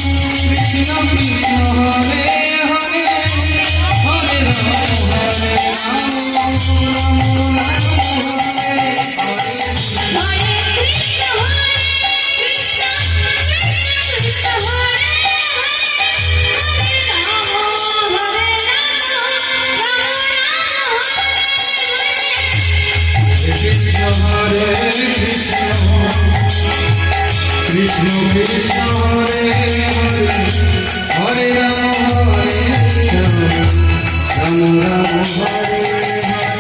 Krishna Krishna Hare Hare Hare Ram Ram Ram Hare Hare Hare Krishna Krishna Krishna Hare Hare Ram Krishna Hare Krishna Krishna Krishna Hare Hare Hare Ram Ram Ram Hare Hare